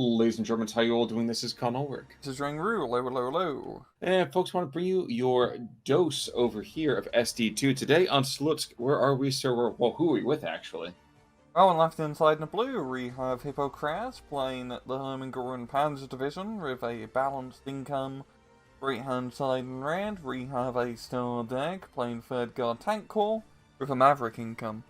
Ladies and Germans, how you all doing? This is Con Ulrich. This is Ring-Ru, low, low, low. And folks, want to bring you your dose over here of SD2. Today on Slutsk, where are we, sir? Well, who are we with, actually? Oh, and left inside in the blue, we have Hypokrass playing the Hermangoran Panzer Division with a balanced income. Right hand side in red, we have a Stardekk playing Third Guard Tank Corps with a Maverick income.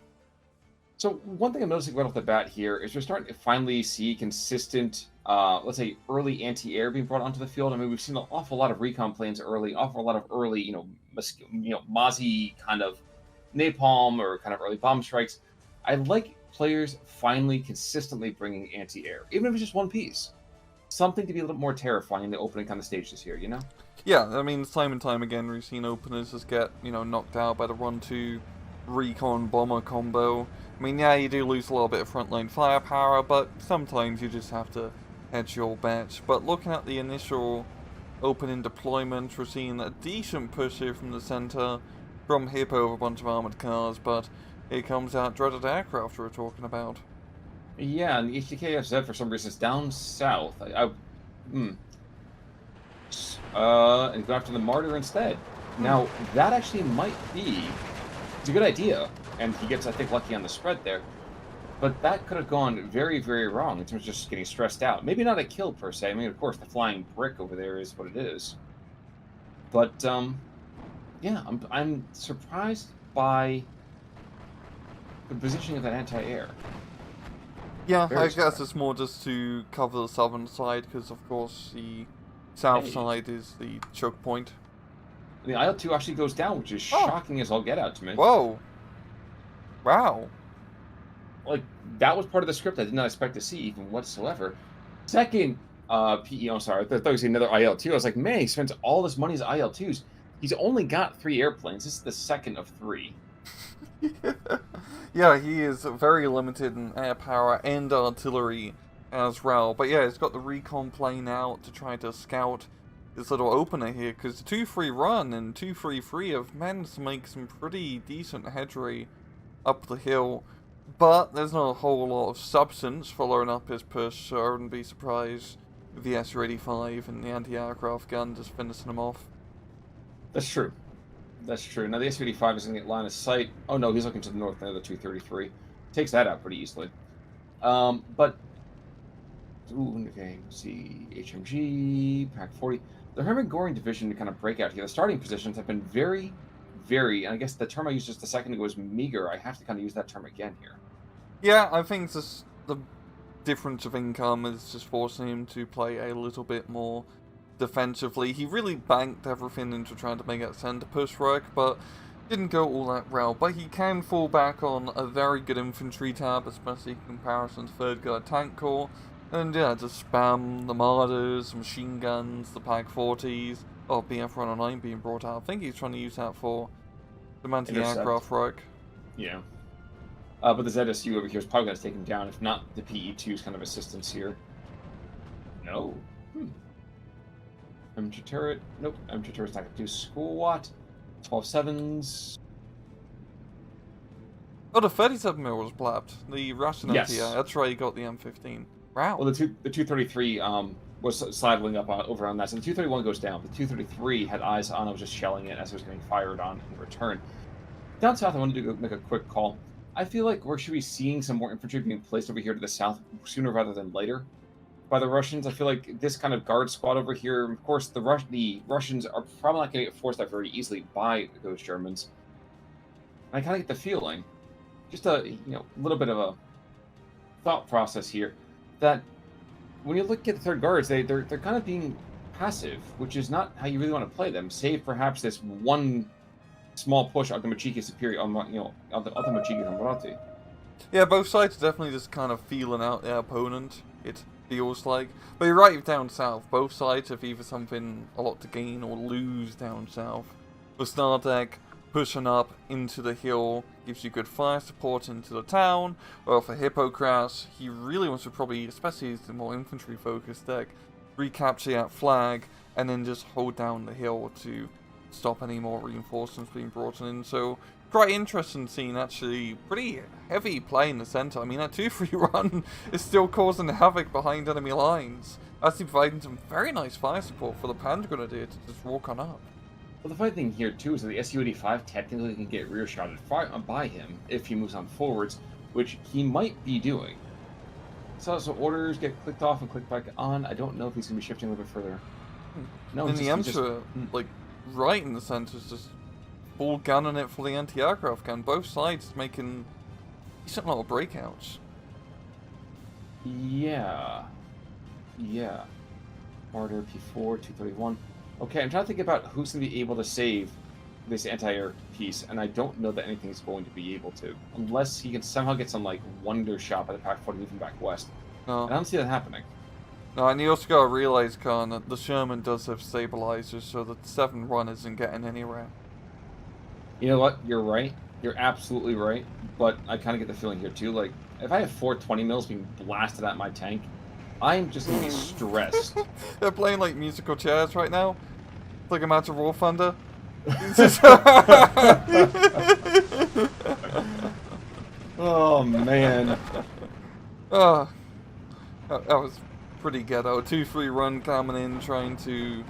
So one thing I'm noticing right off the bat here is we're starting to finally see consistent, let's say, early anti-air being brought onto the field. I mean, we've seen an awful lot of recon planes early, awful lot of early, Mozzie kind of napalm or kind of early bomb strikes. I like players finally consistently bringing anti-air, even if it's just one piece. Something to be a little more terrifying in the opening kind of stages here, you know? Yeah, I mean, time and time again, we've seen openers just get, knocked out by the 1-2 recon bomber combo. I mean, yeah, you do lose a little bit of frontline firepower, but sometimes you just have to hedge your bets. But looking at the initial opening deployment, we're seeing a decent push here from the center, from Hippo over a bunch of armored cars, but here comes that dreaded aircraft we were talking about. Yeah, and the HDKFZ for some reason is down south. And go after the Martyr instead. Now, that actually might be... It's a good idea, and he gets, I think, lucky on the spread there. But that could have gone very, very wrong in terms of just getting stressed out. Maybe not a kill, per se. I mean, of course, the flying brick over there is what it is. But, yeah, I'm surprised by the positioning of that anti-air. Yeah, I guess it's more just to cover the southern side, because, of course, the south side is the choke point. The IL-2 actually goes down, which is shocking as all get out to me. Whoa. Wow. Like, that was part of the script I did not expect to see even whatsoever. Second, PE, I'm sorry, I thought you was another IL-2. I was like, man, he spends all this money as IL-2s. He's only got 3 airplanes. This is the second of 3. Yeah, he is very limited in air power and artillery as well. But yeah, he's got the recon plane out to try to scout this little opener here, because the 2-3 run and 2-3-3 have managed to make some pretty decent headway up the hill. But there's not a whole lot of substance following up his push, so I wouldn't be surprised with the SU-85 and the anti-aircraft gun just finishing him off. That's true. That's true. Now the SU-85 is going to get line of sight. Oh no, he's looking to the north now, the 233. Takes that out pretty easily. But... Ooh, okay, let's see. HMG, Pack 40. The Hermangoran division to kind of break out here. The starting positions have been very, and I guess the term I used just a second ago was meager. I have to kind of use that term again here. Yeah, I think just the difference of income is just forcing him to play a little bit more defensively. He really banked everything into trying to make that center push work, but didn't go all that well. But he can fall back on a very good infantry tab, especially in comparison to Third Guard Tank Corps. And yeah, just spam the Martyrs, machine guns, the Pack 40s, or BF-109 being brought out. I think he's trying to use that for the anti-aircraft work. Yeah. But the ZSU over here is probably going to take him down, if not the PE-2's kind of assistance here. No. MG turret. Nope. MG turret's not going to do squat. 12-7s. Oh, the 37mm was blapped. The Russian anti-air. That's right, he got the M15. Wow. Well, the 233 was sidling up over on that. So the 231 goes down. The 233 had eyes on. I was just shelling it as it was getting fired on in return. Down south, I wanted to make a quick call. I feel like we should be seeing some more infantry being placed over here to the south sooner rather than later by the Russians. I feel like this kind of guard squad over here, of course, the Russians are probably not going to get forced out very easily by those Germans. And I kind of get the feeling, just a little bit of a thought process here, that when you look at the Third Guards, they're kind of being passive, which is not how you really want to play them, save perhaps this one small push on the Machiki superior, on the Machiki on Murati. Yeah, both sides are definitely just kind of feeling out their opponent, it feels like. But you're right, down south, both sides have either something a lot to gain or lose down south. With Stardekk pushing up into the hill gives you good fire support into the town, or for Hypokrass, he really wants to probably, especially as the more infantry focused deck, recapture that flag and then just hold down the hill to stop any more reinforcements being brought in. So quite interesting seeing actually pretty heavy play in the center. I mean, that 2-3 run is still causing havoc behind enemy lines. Actually providing some very nice fire support for the Panda Grenadier to just walk on up. Well, the funny thing here, too, is that the Su-85 technically can get rear-shotted by him if he moves on forwards, which he might be doing. So orders get clicked off and clicked back on. I don't know if he's going to be shifting a little bit further. No, and the Emecha, like, right in the center is just full gunning it for the anti-aircraft gun. Both sides making decent lot of breakouts. Yeah. Order P4, 231. Okay, I'm trying to think about who's going to be able to save this anti-air piece, and I don't know that anything's going to be able to. Unless he can somehow get some, like, wonder shot by the Pack 40 moving back west. No. And I don't see that happening. No, and you also gotta realize, Khan, that the Sherman does have stabilizers, so the 7 run isn't getting anywhere. You know what? You're right. You're absolutely right. But I kind of get the feeling here, too. Like, if I have 420 mils being blasted at my tank, I'm just going to be stressed. They're playing, like, musical chairs right now. It's like a match of War Thunder. Oh, man. That was pretty ghetto. 2-3 run coming in, trying to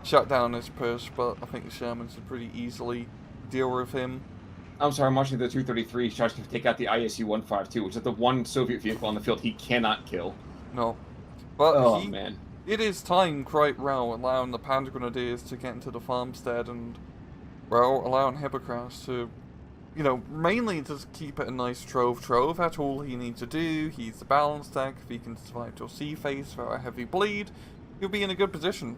shut down this push, but I think the Shermans would pretty easily deal with him. I'm sorry, I'm watching the 233 trying to take out the ISU-152, which is the one Soviet vehicle on the field he cannot kill. No. But oh, man. It is timed quite well, allowing the Panda Grenadiers to get into the farmstead and, well, allowing Hypokrass to, you know, mainly just keep it a nice trove. That's all he needs to do. He's the balance deck. If he can survive to a sea face without a heavy bleed, he'll be in a good position.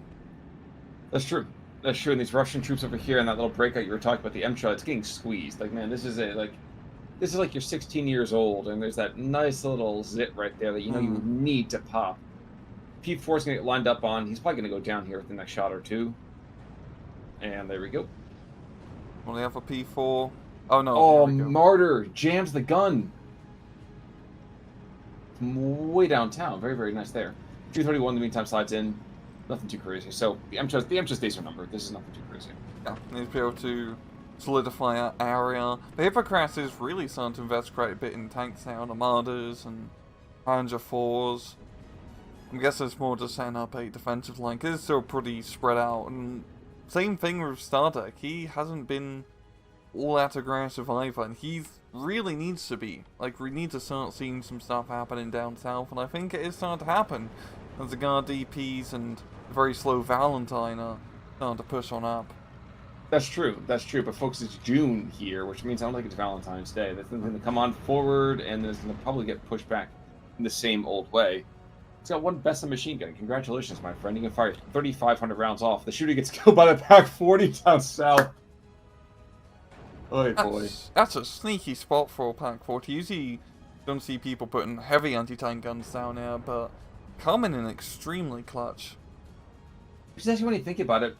That's true. That's true. And these Russian troops over here in that little breakout you were talking about, the Emecha, it's getting squeezed. Like, man, this is like you're 16 years old, and there's that nice little zit right there that you know you need to pop. P4 is going to get lined up on. He's probably going to go down here with the next shot or two. And there we go. Only have a P4. Oh, no. Oh, Martyr jams the gun. Way downtown. Very, very nice there. 231 in the meantime slides in. Nothing too crazy. So the Emecha's days are numbered. This is nothing too crazy. Yeah, needs to be able to solidify that area. The Hypokrass is really starting to invest quite a bit in tanks now, Armadas and Ranger 4s. I guess it's more just setting up a defensive line, because it's still pretty spread out. And same thing with Stardekk. He hasn't been all that aggressive either, and he really needs to be. Like, we need to start seeing some stuff happening down south, and I think it is starting to happen. As the Guard DPs and the very slow Valentine are starting to push on up. That's true, but folks, it's June here, which means I don't think it's Valentine's Day. That's going to come on forward, and then it's going to probably get pushed back in the same old way. It's got one best in machine gun. Congratulations, my friend. You can fire 3,500 rounds off. The shooter gets killed by the Pack 40 down south. Oh boy. That's a sneaky spot for a Pack 40. Usually don't see people putting heavy anti-tank guns down there, but coming in extremely clutch. Because actually, when you think about it,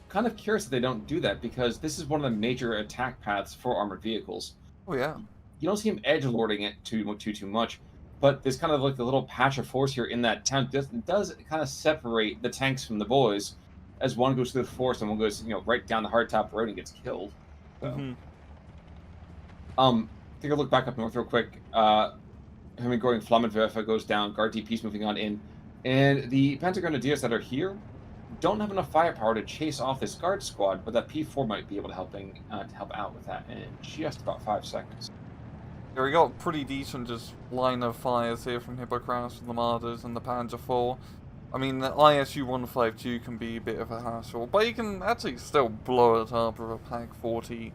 kind of curious that they don't do that, because this is one of the major attack paths for armored vehicles. Oh yeah. You don't see him edgelording it too much. But there's kind of like the little patch of force here in that town. It does kind of separate the tanks from the boys, as one goes through the forest and one goes, right down the hardtop road and gets killed. So. Take a look back up north real quick. Hemingway and Flammenwerfer goes down. Guard DP's moving on in, and the Panzer Grenadiers that are here don't have enough firepower to chase off this guard squad, but that P4 might be able to help out with that in just about 5 seconds. Yeah, we got pretty decent just line of fires here from Hypokrass, the Armadas, and the Panzer 4. I mean, the ISU-152 can be a bit of a hassle, but you can actually still blow it up with a Pack 40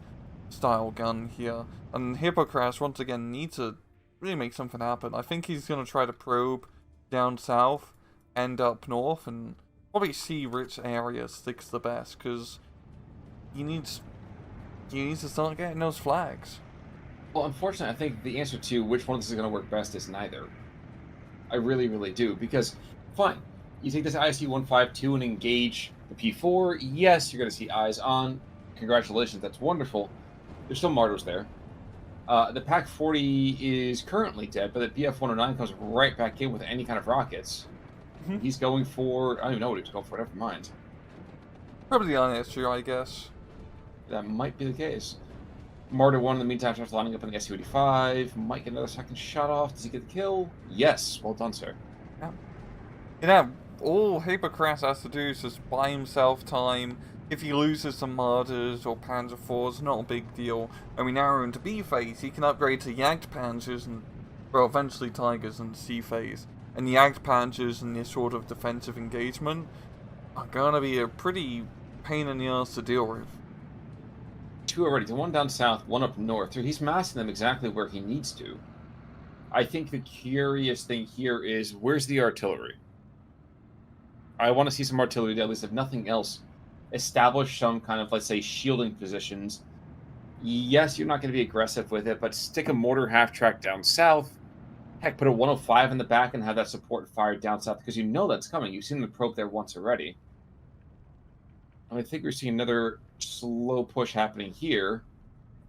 style gun here. And Hypokrass, once again, needs to really make something happen. I think he's going to try to probe down south, end up north, and probably see which area sticks the best, because he needs to start getting those flags. Well, unfortunately, I think the answer to which one of this is going to work best is neither. I really, really do. Because, fine, you take this ISU-152 and engage the P4. Yes, you're going to see eyes on. Congratulations, that's wonderful. There's still martyrs there. The Pack 40 is currently dead, but the BF-109 comes right back in with any kind of rockets. He's going for... I don't even know what he's going for. Never mind. Probably the ISU, I guess. That might be the case. Martyr 1 in the meantime starts lining up on the SU-85. Might get another second shot off. Does he get the kill? Yes. Well done, sir. Yeah. You know, all Hypokrass has to do is just buy himself time. If he loses some Martyrs or Panzer IVs, not a big deal. When we narrow into B phase, he can upgrade to Jagdpanzers and, well, eventually Tigers and C phase. And the Jagdpanzers and this sort of defensive engagement are gonna be a pretty pain in the ass to deal with. 2 already. So 1 down south, 1 up north. So he's massing them exactly where he needs to. I think the curious thing here is, where's the artillery? I want to see some artillery, at least if nothing else. Establish some kind of, let's say, shielding positions. Yes, you're not going to be aggressive with it, but stick a mortar half-track down south. Heck, put a 105 in the back and have that support fire down south, because you know that's coming. You've seen the probe there once already. And I think we're seeing another slow push happening here.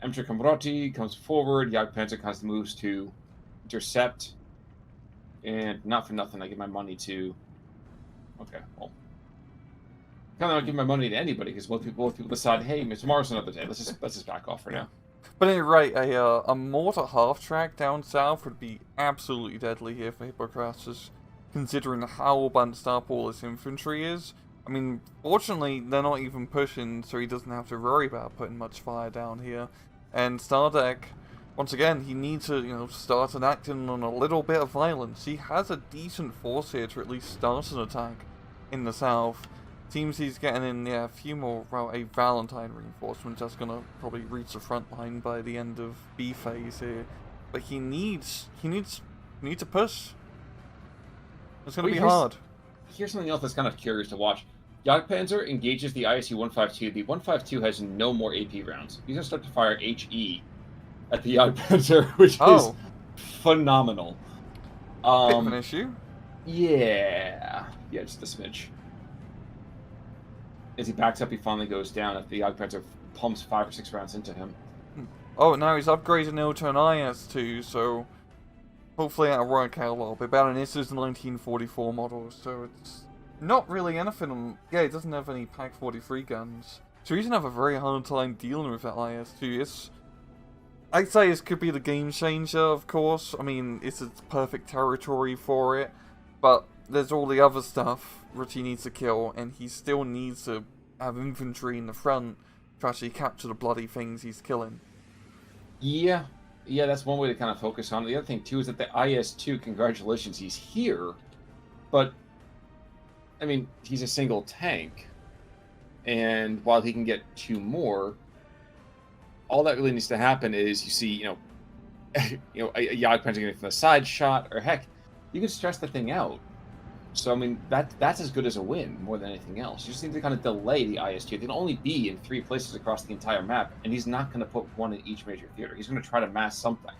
Emecha Komroti comes forward. Jagdpanzer kind of moves to intercept. And not for nothing, I give my money to... Okay, well... kind of not give my money to anybody, because both people decide, hey, tomorrow's another day. Let's just back off for now. But anyway, right, a mortar half-track down south would be absolutely deadly here for Hypokrass, just considering how balanced up all his infantry is. I mean, fortunately, they're not even pushing, so he doesn't have to worry about putting much fire down here. And Stardekk, once again, he needs to, start enacting on a little bit of violence. He has a decent force here to at least start an attack in the south. Seems he's getting in, a few more, well, a Valentine reinforcement that's going to probably reach the front line by the end of B phase here. But he needs to push. It's going to be hard. Here's something else that's kind of curious to watch. Jagdpanzer engages the ISU-152. The 152 has no more AP rounds. He's going to start to fire HE at the Jagdpanzer, which is phenomenal. Bit of an issue? Yeah, just a smidge. As he backs up, he finally goes down. If the Jagdpanzer pumps 5 or 6 rounds into him. Oh, now he's upgrading now to an IS-2, so hopefully that'll work out a little bit better. And this is the 1944 model, so it's not really anything. Yeah, it doesn't have any PaK-43 guns, so he's gonna have a very hard time dealing with that IS-2. I'd say this could be the game changer, of course. I mean, it's perfect territory for it, but there's all the other stuff which he needs to kill, and he still needs to have infantry in the front to actually capture the bloody things he's killing. Yeah, that's one way to kind of focus on it. The other thing, too, is that the IS-2, congratulations, he's here, but, I mean, he's a single tank, and while he can get 2 more, all that really needs to happen is you see, a Jagdpanzer getting from the side shot, or heck, you can stress the thing out. So, I mean, that's as good as a win, more than anything else. You just need to kind of delay the IS-2. They can only be in 3 places across the entire map, and he's not going to put 1 in each major theater. He's going to try to mass something.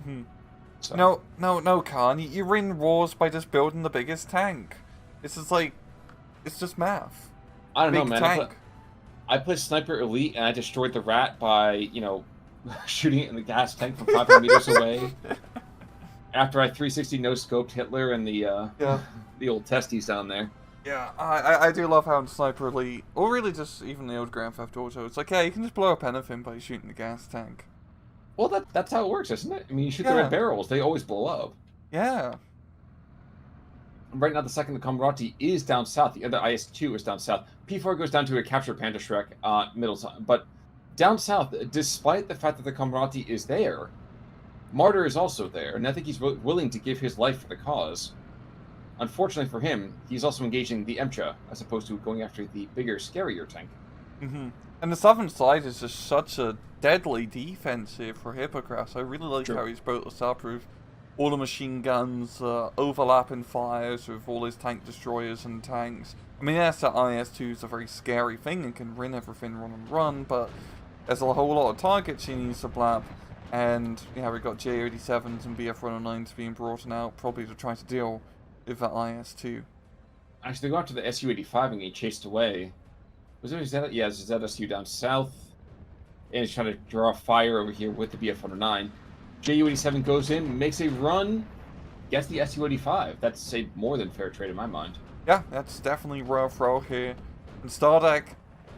Mm-hmm. So. No, Khan. You win wars by just building the biggest tank. It's just math. I don't know, man. Tank. I played Sniper Elite, and I destroyed the rat by, shooting it in the gas tank from 500 meters away. After I 360 no-scoped Hitler and the old testes down there. Yeah, I do love how in Sniper Elite, or really just even the old Grand Theft Auto, it's like, yeah, you can just blow up anything by shooting the gas tank. Well, that's how it works, isn't it? I mean, you shoot the red barrels, they always blow up. Yeah. Right now, the second the Komrati is down south. The other IS-2 is down south. P4 goes down to a capture Panzerschreck middle time. But down south, despite the fact that the Komrati is there, Martyr is also there, and I think he's willing to give his life for the cause. Unfortunately for him, he's also engaging the Emecha, as opposed to going after the bigger, scarier tank. Mm-hmm. And the southern side is just such a deadly defensive for Hypokrass. I really like how he's built this up with all the machine guns, overlapping fires with all his tank destroyers and tanks. I mean, yes, that IS-2 is a very scary thing and can run everything run, but there's a whole lot of targets he needs to blab. And, we've got J-87s and BF-109s being brought out, probably to try to deal with that IS-2. Actually, they go after the SU-85 and get chased away. Was there a Z? Yeah, there's a ZSU down south. And he's trying to draw fire over here with the BF-109. Ju-87 goes in, makes a run, gets the SU-85. That's a more than fair trade in my mind. Yeah, that's definitely rough here. And Stardekk,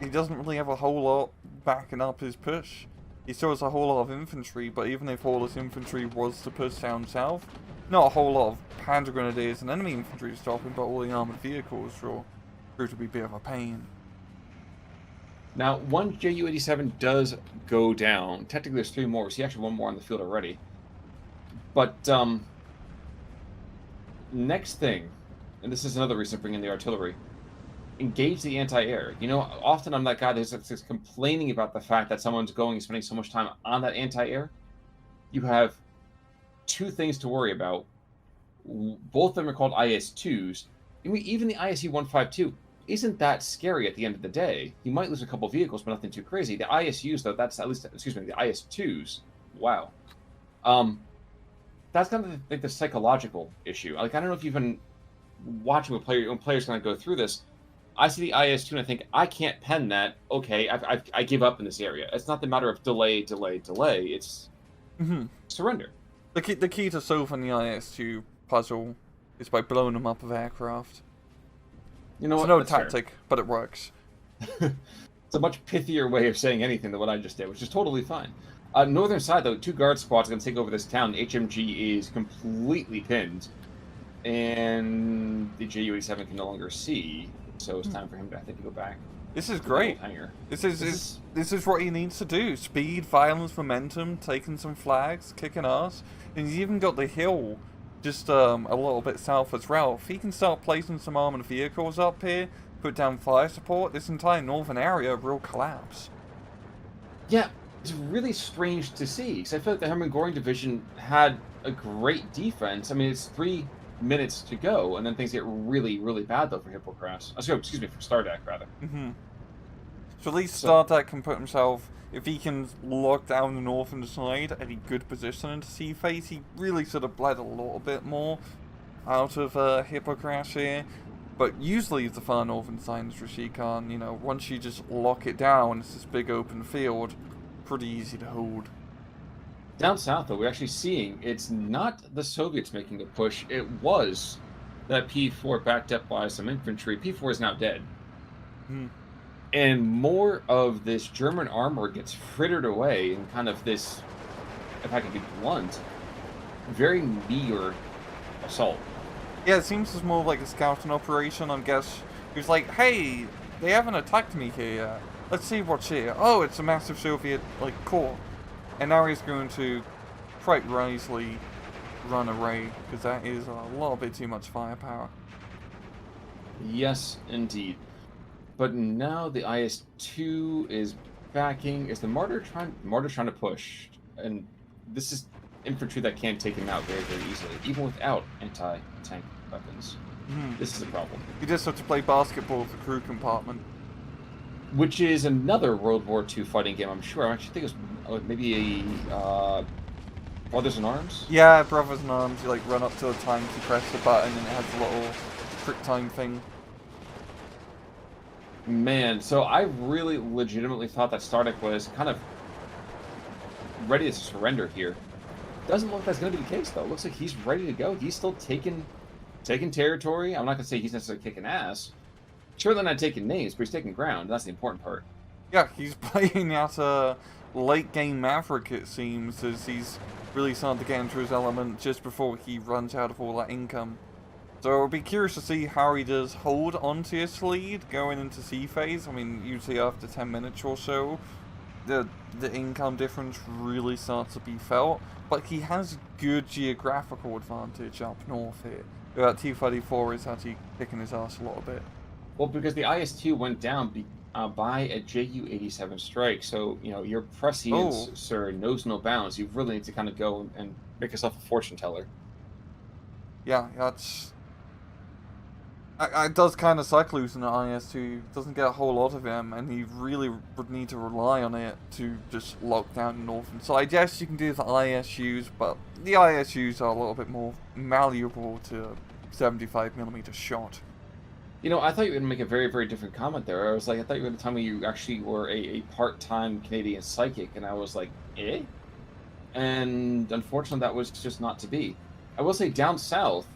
he doesn't really have a whole lot backing up his push. he still has a whole lot of infantry, but even if all his infantry was to push down south, not a whole lot of Panda Grenadiers and enemy infantry to stop him, but all the armoured vehicles will prove to be a bit of a pain. Now, one Ju-87 does go down. Technically, there's 3 more. We see actually 1 more on the field already. But, next thing, and this is another reason to bring in the artillery, engage the anti-air. You know, often I'm that guy that's complaining about the fact that someone's going and spending so much time on that anti-air. You have 2 things to worry about. Both of them are called IS-2s. I mean, even the ISU-152 isn't that scary at the end of the day. You might lose a couple vehicles, but nothing too crazy. The ISUs, though, that's at least, excuse me, the IS-2s, wow. That's kind of like the psychological issue. Like, I don't know if you've been watching when players kind of go through this. I see the IS-2 and I think, I can't pen that. Okay, I give up in this area. It's not the matter of delay. It's surrender. The key to solving the IS-2 puzzle is by blowing them up with aircraft. You know it's what? no That's tactic, fair. but it works. It's a much pithier way of saying anything than what I just did, which is totally fine. Northern side, though, 2 guard squads are going to take over this town. HMG is completely pinned, and the Ju-87 can no longer see, so it's time for him to, I think, to go back. This is great. This is what he needs to do. Speed, violence, momentum, taking some flags, kicking ass. And he's even got the hill just a little bit south as well. If he can start placing some armoured vehicles up here, put down fire support, this entire northern area will collapse. Yeah, it's really strange to see, because I feel like the Hermann Göring division had a great defense. I mean, it's 3 minutes to go, and then things get really, really bad, though, for Hypokrass. Excuse me, for Stardekk, rather. So at least Stardekk can put himself, if he can lock down the northern side at a good position into sea phase, he really sort of bled a little bit more out of Hypokrass here. But usually the far northern side is Rashikhan, you know, once you just lock it down, it's this big open field, pretty easy to hold. Down south, though, we're actually seeing it's not the Soviets making a push. It was that P4 backed up by some infantry. P4 is now dead. And more of this German armor gets frittered away in kind of this, if I can be blunt, very meager assault. Yeah, it seems it's more like a scouting operation, I guess. He was like, hey, they haven't attacked me here yet. Let's see what's here. Oh, it's a massive Soviet, corps. And now he's going to quite wisely run away, because that is a little bit too much firepower. Yes, indeed. But now the IS-2 is backing. Is the Martyr trying to push? And this is infantry that can take him out very, very easily, even without anti-tank weapons. This is a problem. You just have to play basketball with the crew compartment. Which is another World War II fighting game, I'm sure. I actually think it was maybe a Brothers in Arms? Yeah, Brothers in Arms. You run up to a tank, you press the button, and it has a little quick time thing. Man, so I really legitimately thought that Stardekk was kind of ready to surrender here. Doesn't look like that's going to be the case, though. Looks like he's ready to go. He's still taking territory. I'm not going to say he's necessarily kicking ass. Certainly not taking names, but he's taking ground. That's the important part. Yeah, he's playing out a late-game Maverick, it seems, as he's really starting to get into his element just before he runs out of all that income. So I'll be curious to see how he does hold onto his lead going into sea phase. I mean, usually after 10 minutes or so, the income difference really starts to be felt. But he has good geographical advantage up north here. That T-34 is actually kicking his ass a little bit. Well, because the IS-2 went down by a Ju-87 strike, so, you know, your prescience, sir, knows no bounds. You really need to kind of go and make yourself a fortune teller. Yeah, that's... It does kind of suck losing the IS-2. Doesn't get a whole lot of him, and he really would need to rely on it to just lock down the northern side. Yes, you can do the ISUs, but the ISUs are a little bit more malleable to 75mm shot. You know, I thought you were going to make a very, very different comment there. I was like, I thought you were going to tell me you actually were a part-time Canadian psychic, and I was like, eh? And unfortunately, that was just not to be. I will say, down south,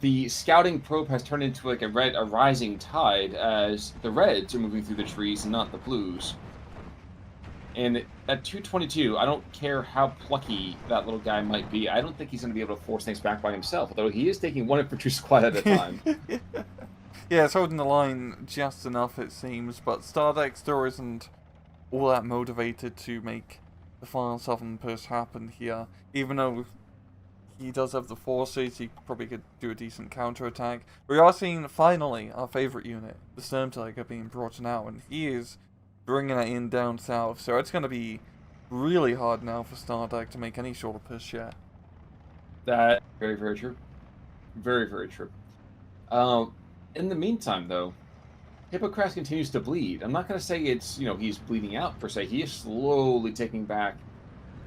the scouting probe has turned into a rising tide as the reds are moving through the trees and not the blues. And at 222, I don't care how plucky that little guy might be. I don't think he's going to be able to force things back by himself, although he is taking one infantry squad at a time. Yeah, it's holding the line just enough, it seems, but Stardekk still isn't all that motivated to make the final southern push happen here. Even though he does have the forces, he probably could do a decent counterattack. We are seeing, finally, our favourite unit, the Stardekk, being brought now, and he is bringing it in down south, so it's going to be really hard now for Stardekk to make any sort of push yet. That very, very true. Very, very true. In the meantime, though, Hypokrass continues to bleed. I'm not going to say it's, he's bleeding out, per se. He is slowly taking back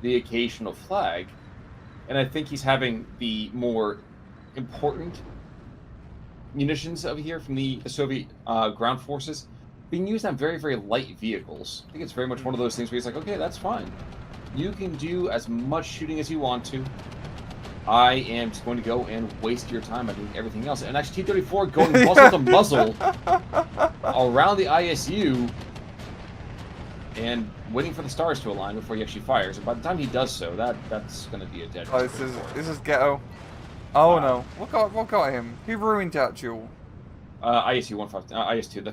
the occasional flag. And I think he's having the more important munitions over here from the Soviet ground forces being used on very, very light vehicles. I think it's very much one of those things where he's like, okay, that's fine. You can do as much shooting as you want to. I am just going to go and waste your time by doing everything else. And actually, T-34 going muzzle to muzzle around the ISU and waiting for the stars to align before he actually fires. And by the time he does so, that's going to be a dead. Oh, this is ghetto. Oh no! What got him? He ruined that duel. ISU 152, IS2,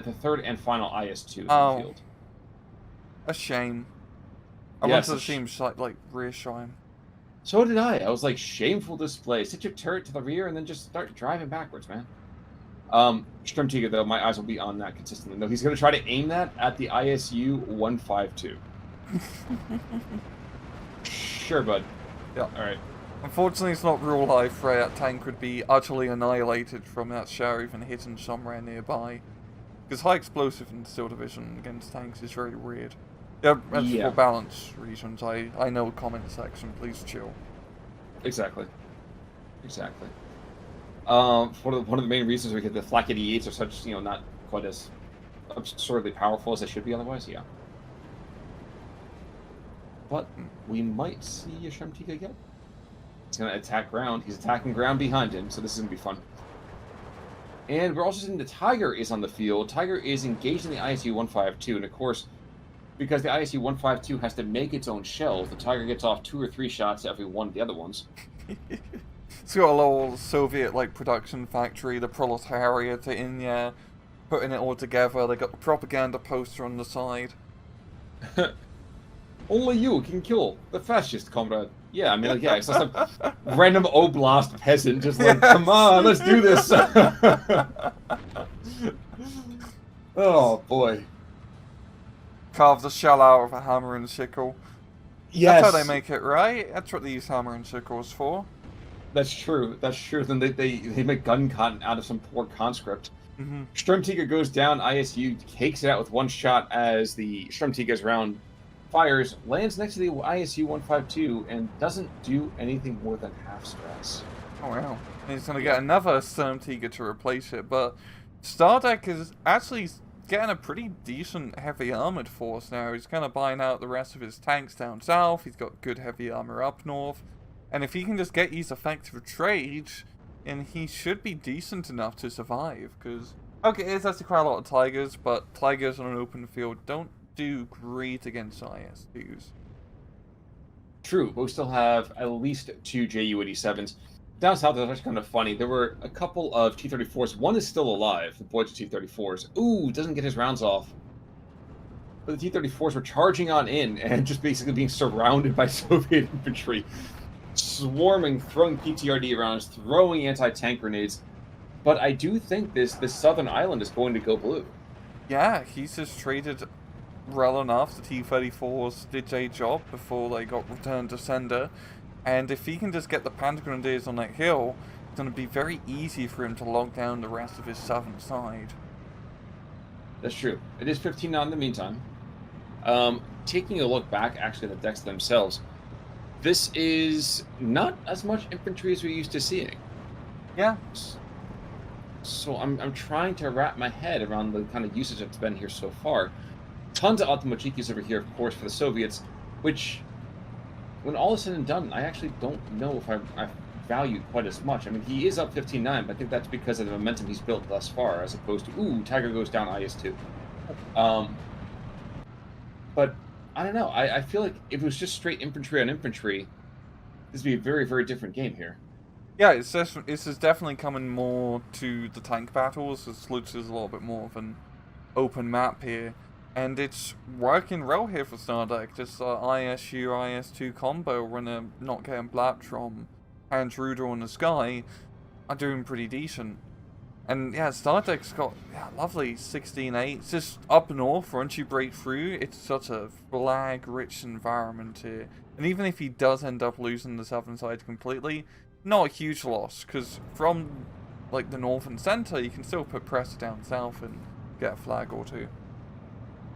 the third and final IS2 in the field. A shame. I wanted to see him like reassure him. So did I. I was like, shameful display. Sit your turret to the rear and then just start driving backwards, man. Stromtiga, though, my eyes will be on that consistently. No, he's going to try to aim that at the ISU 152. Sure, bud. Yeah. All right. Unfortunately, it's not real life where that tank would be utterly annihilated from that shower even hitting somewhere nearby. Because high explosive in Steel Division against tanks is very weird. Yeah, for balance reasons, I know comment section, please chill. Exactly. One of the main reasons we get the Flak 88s are such, not quite as absurdly powerful as they should be otherwise, yeah. But we might see a Stromtiga again. He's going to attack ground. He's attacking ground behind him, so this is going to be fun. And we're also seeing the Tiger is on the field. Tiger is engaged in the ISU 152, and of course, because the ISU 152 has to make its own shells, the Tiger gets off 2 or 3 shots to every one of the other ones. It's got a little Soviet-like production factory, the proletariat in there, putting it all together. They got the propaganda poster on the side. Only you can kill the fascist, comrade. Yeah, I mean, like, yeah, it's just a random oblast peasant just like, come on, let's do this. Oh, boy. Carve the shell out of a hammer and sickle. Yes. That's how they make it, right? That's what they use hammer and sickles for. That's true. Then they make gun cotton out of some poor conscript. Mm-hmm. Stromtiga goes down. ISU takes it out with one shot as the Stromtiga's round fires, lands next to the ISU 152, and doesn't do anything more than half stress. Oh wow. And he's going to get another Stromtiga to replace it, but Stardekk is actually getting a pretty decent heavy armored force now. He's kind of buying out the rest of his tanks down south. He's got good heavy armor up north. And if he can just get these effective trades, then he should be decent enough to survive. Because, okay, there's actually quite a lot of Tigers, but Tigers on an open field don't do great against IS-2s. True, but we still have at least 2 Ju-87s. Down south, that's actually kind of funny. There were a couple of T-34s. One is still alive, the Boyd's T-34s. Ooh, doesn't get his rounds off. But the T-34s were charging on in and just basically being surrounded by Soviet infantry. Swarming, throwing PTRD rounds, throwing anti-tank grenades. But I do think this southern island is going to go blue. Yeah, he's just traded well enough. The T-34s did their job before they got returned to sender. And if he can just get the Panther Grenadiers on that hill, it's going to be very easy for him to lock down the rest of his southern side. That's true. It is 15 now in the meantime. Taking a look back, actually, at the decks themselves, this is not as much infantry as we're used to seeing. Yeah. So I'm trying to wrap my head around the kind of usage that's been here so far. Tons of Automochikis over here, of course, for the Soviets, which, when all is said and done, I actually don't know if I value quite as much. I mean, he is up 15-9, but I think that's because of the momentum he's built thus far, as opposed to, ooh, Tiger goes down IS-2. But I don't know. I feel like if it was just straight infantry on infantry, this would be a very, very different game here. Yeah, it's just definitely coming more to the tank battles, as Lutz is a little bit more of an open map here. And it's working well here for Stardekk. Just ISU, IS2 combo when not getting blapped from Hans Ruder on the sky are doing pretty decent. And yeah, Stardekk's got lovely 16-8. It's just up north, once you break through, it's such a flag-rich environment here. And even if he does end up losing the southern side completely, not a huge loss, because from like the north and center, you can still put pressure down south and get a flag or two.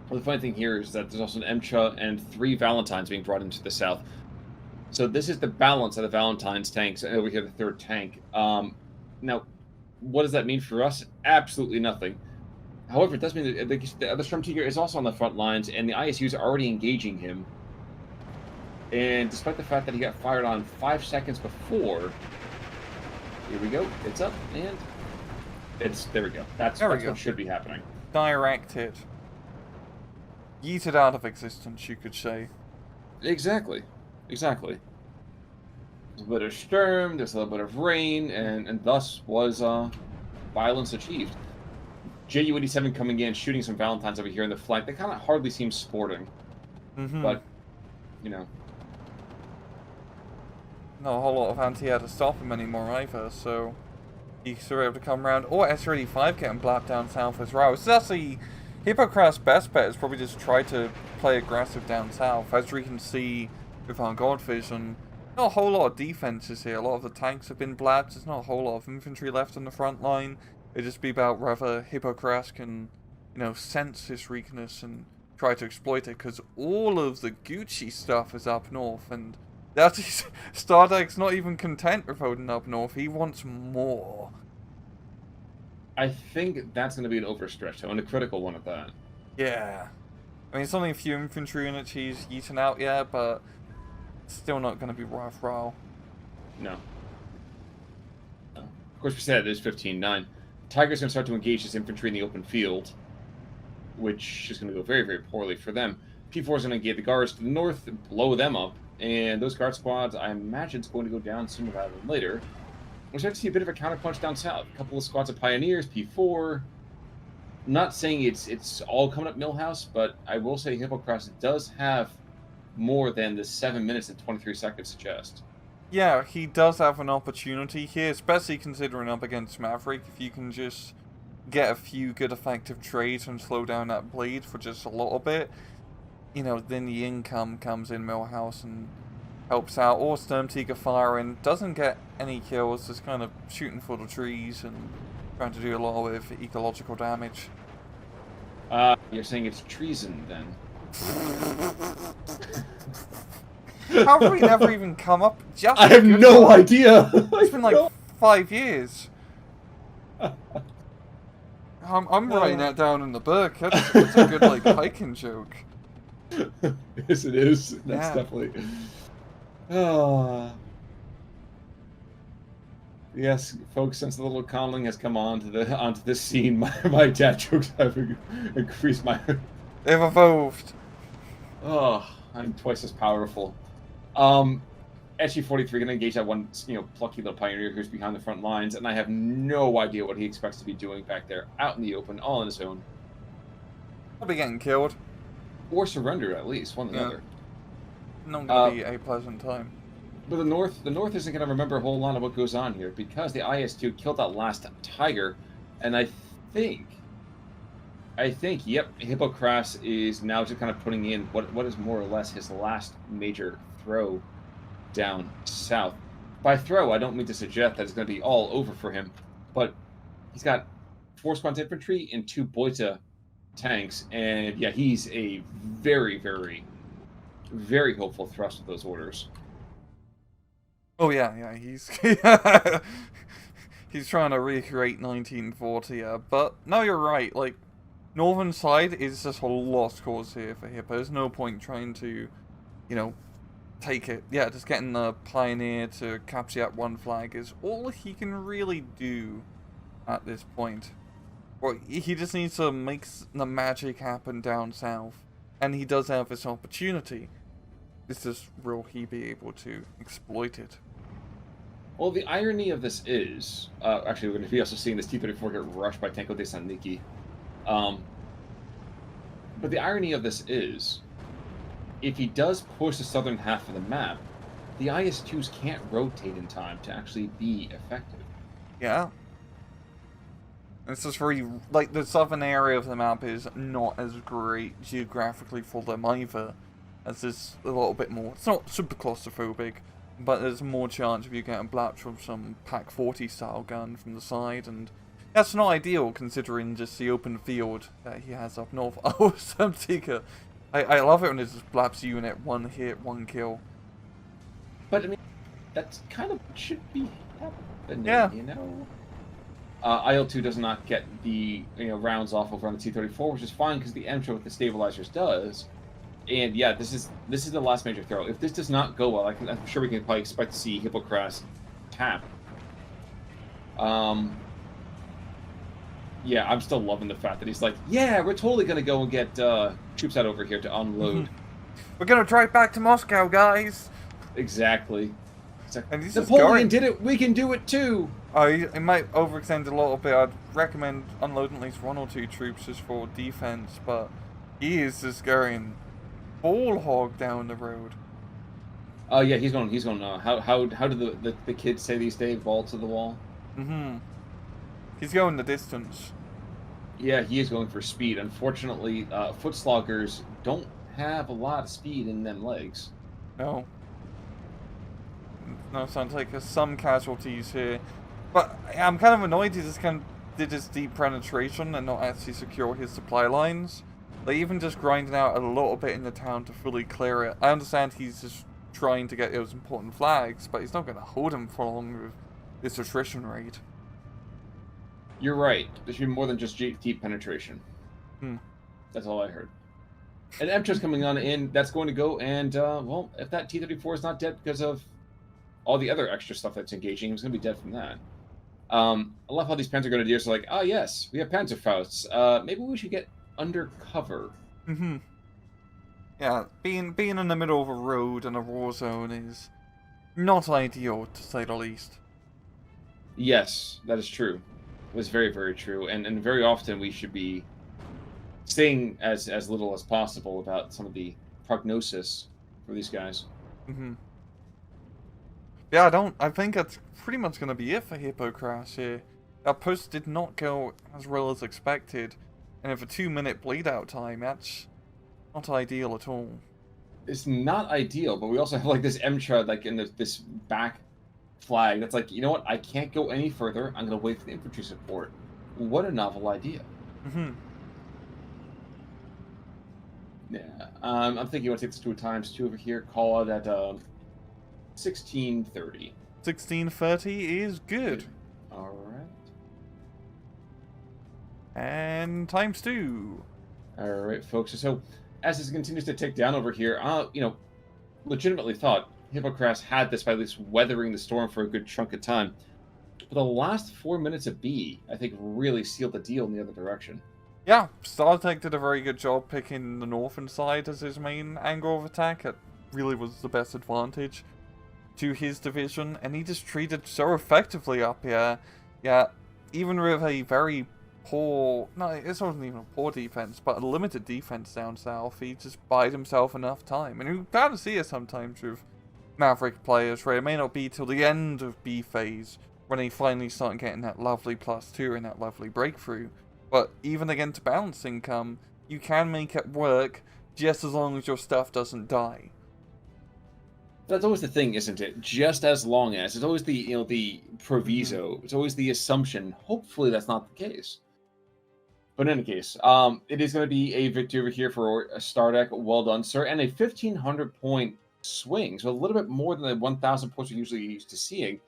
Well, the funny thing here is that there's also an Emecha and 3 Valentines being brought into the south. So this is the balance of the Valentine's tanks, and over here the third tank. Now, what does that mean for us? Absolutely nothing. However, it does mean that the other Stormtiger is also on the front lines, and the ISUs are already engaging him. And despite the fact that he got fired on 5 seconds before, here we go. It's up, and there we go. That's what should be happening. Direct hit. Yeeted out of existence, you could say. Exactly. There's a little bit of storm, there's a little bit of rain, and thus was violence achieved. JU-87 coming in, shooting some Valentines over here in the flank. They kind of hardly seem sporting. But, you know. Not a whole lot of anti-air to stop him anymore either, so he's still able to come around. Or SR-85 getting blapped down south as well. So that's the Hypokrass' best bet is probably just try to play aggressive down south. As we can see with our God Vision, not a whole lot of defenses here. A lot of the tanks have been blapped. There's not a whole lot of infantry left on the front line. It'd just be about whether Hypokrass can, sense his weakness and try to exploit it, because all of the Gucci stuff is up north, and that's Stardekk's not even content with holding up north. He wants more. I think that's going to be an overstretch, though, and a critical one at that. Yeah. I mean, it's only a few infantry units he's eaten out yet, but still not going to be worthwhile. No. Of course, we said it is 15-9. Tiger's going to start to engage his infantry in the open field, which is going to go very, very poorly for them. P4 is going to engage the guards to the north, blow them up, and those guard squads, I imagine, is going to go down sooner rather than later. We're starting to see a bit of a counterpunch down south. A couple of squads of Pioneers, P4. I'm not saying it's all coming up Millhouse, but I will say Hypokrass does have more than the 7 minutes and 23 seconds suggest. Yeah, he does have an opportunity here, especially considering up against Maverick. If you can just get a few good effective trades and slow down that bleed for just a little bit, then the income comes in Millhouse and helps out. Or Stormtiger firing, doesn't get any kills, just kind of shooting for the trees and trying to do a lot of ecological damage. You're saying it's treason, then? How have we never even come up just I have no idea! It's been like 5 years. I'm writing that down in the book. That's a good, hiking joke. Yes, it is. That's definitely... Yes, folks, since the little conling has come onto this scene, my dad jokes have increased my... They've evolved. Oh, I'm twice as powerful. SG-43 going to engage that one, plucky little Pioneer who's behind the front lines, and I have no idea what he expects to be doing back there, out in the open, all on his own. I'll be getting killed. Or surrendered, at least, one or the other. Not going to be a pleasant time. But the North isn't going to remember a whole lot of what goes on here, because the IS-2 killed that last Tiger, and I think, yep, Hypokrass is now just kind of putting in what is more or less his last major throw down south. By throw, I don't mean to suggest that it's going to be all over for him, but he's got 4 squads infantry and 2 Boita tanks, and yeah, he's a very, very, very hopeful thrust with those orders. Oh yeah, he's he's trying to recreate 1940, but no, you're right, northern side is just a lost cause here for Hippo. There's no point trying to, take it. Yeah, just getting the Pioneer to capture that one flag is all he can really do at this point. Well, he just needs to make the magic happen down south. and he does have this opportunity. It's just, will he be able to exploit it? Well, the irony of this is, actually, we're going to be also seeing this T-34 get rushed by Tenko de San Niki. But the irony of this is, if he does push the southern half of the map, the IS-2s can't rotate in time to actually be effective. Yeah. It's just very, like, the southern area of the map is not as great geographically for them either, as there's a little bit more. It's not super claustrophobic, but there's more chance of you getting blapped from some PaK-40 style gun from the side, and that's not ideal considering just the open field that he has up north. Oh, Samtika. I love it when it just blaps you in it, one hit, one kill. But, I mean, that's kind of what should be happening, Yeah. you know? IL-2 does not get the rounds off over on the T-34, which is fine because the Emecha with the stabilizers does. And yeah, this is the last major throw. If this does not go well, I'm sure we can probably expect to see Hypokrass tap. Yeah, I'm still loving the fact that he's like, yeah, we're totally gonna go and get troops out over here to unload. We're gonna drive back to Moscow, guys. Exactly. Like, And he's Napoleon did it. We can do it too. Oh, it might overextend a little bit. I'd recommend unloading at least 1 or 2 troops just for defense, but he is just going ball hog down the road. Oh yeah, he's going. How do the kids say these days? Ball to the wall. He's going the distance. Yeah, he is going for speed. Unfortunately, foot sloggers don't have a lot of speed in them legs. No. No, sounds like there's some casualties here. But I'm kind of annoyed he just kind of did his deep penetration and not actually secure his supply lines. Like, even just grinding out a little bit in the town to fully clear it. I understand he's just trying to get those important flags, but he's not going to hold him for long with this attrition rate. You're right. There should be more than just deep penetration. That's all I heard. And Emecha's coming on in. That's going to go. And, well, if that T-34 is not dead because of all the other extra stuff that's engaging, he's going to be dead from that. I love how these Panzer Grenadiers are like, oh, yes, we have Panzerfausts. Maybe we should get undercover. Yeah, being in the middle of a road and a war zone is not ideal, to say the least. Yes, that is true. It was very, very true. And very often we should be saying as little as possible about some of the prognosis for these guys. Yeah, I think that's pretty much going to be it for Hypokrass here. That push did not go as well as expected, and with a 2-minute bleed out time, that's not ideal at all. It's not ideal, but we also have like this Emecha like in this back flag that's like, you know what, I can't go any further, I'm going to wait for the infantry support. What a novel idea. Yeah, I'm thinking you want to take this to a ×2 over here, call it at 1630. 1630 is good. Alright. And ×2. Alright, folks. So, as this continues to tick down over here, legitimately thought Hypokrass had this by at least weathering the storm for a good chunk of time. But the last 4 minutes of B, I think, really sealed the deal in the other direction. Yeah, Stardekk did a very good job picking the northern side as his main angle of attack. It really was the best advantage to his division, and he just treated so effectively up here. Yeah, even with a very poor, no, it wasn't even a poor defense, but a limited defense down south, he just bided himself enough time. And you kind of see it sometimes with Maverick players, where it may not be till the end of B phase when they finally start getting that lovely +2 and that lovely breakthrough. But even against balance income, you can make it work just as long as your stuff doesn't die. That's always the thing, isn't it? Just as long as. It's always the, the proviso. It's always the assumption. Hopefully that's not the case. But in any case, it is going to be a victory over here for Stardekk. Well done, sir. And a 1,500-point swing. So a little bit more than the 1,000 points we're usually used to seeing.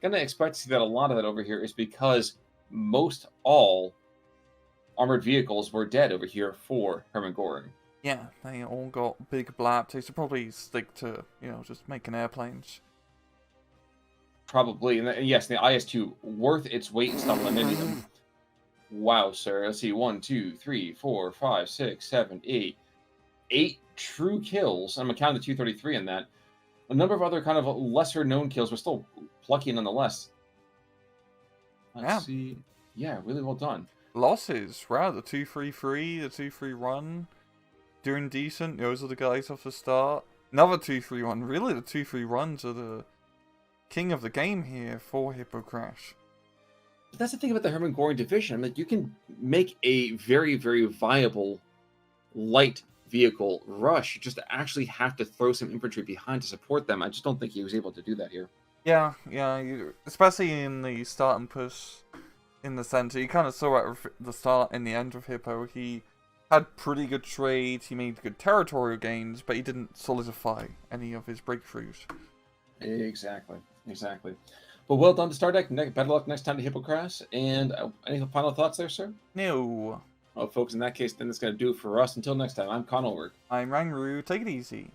Going to expect to see that a lot of that over here is because most all armored vehicles were dead over here for Hermann Göring. Yeah, they all got big blaps. They should probably stick to, just making airplanes. Probably. And yes, the IS-2 worth its weight in stuff. Wow, sir. Let's see. 1, 2, 3, 4, 5, 6, 7, 8. 8 true kills. I'm counting the 233 in that. A number of other kind of lesser known kills, but still plucky nonetheless. Yeah. Let's see. Yeah, really well done. Losses, right? The 233, the 2-3 run, doing decent. Those are the guys off the start. Another 2-3 run. Really, the 2-3 runs are the king of the game here for Hypokrass. But that's the thing about the Hermann Goring division. I mean, you can make a very, very viable light vehicle rush. You just actually have to throw some infantry behind to support them. I just don't think he was able to do that here. Yeah, especially in the start and push in the center. You kind of saw at the start and the end of Hippo, he had pretty good trades, he made good territorial gains, but he didn't solidify any of his breakthroughs. Exactly. Well, well done to Stardekk. Better luck next time to Hypokrass. And any final thoughts there, sir? No. Well, folks, in that case, then that's going to do it for us. Until next time, I'm Conalwork. I'm Rangru, take it easy.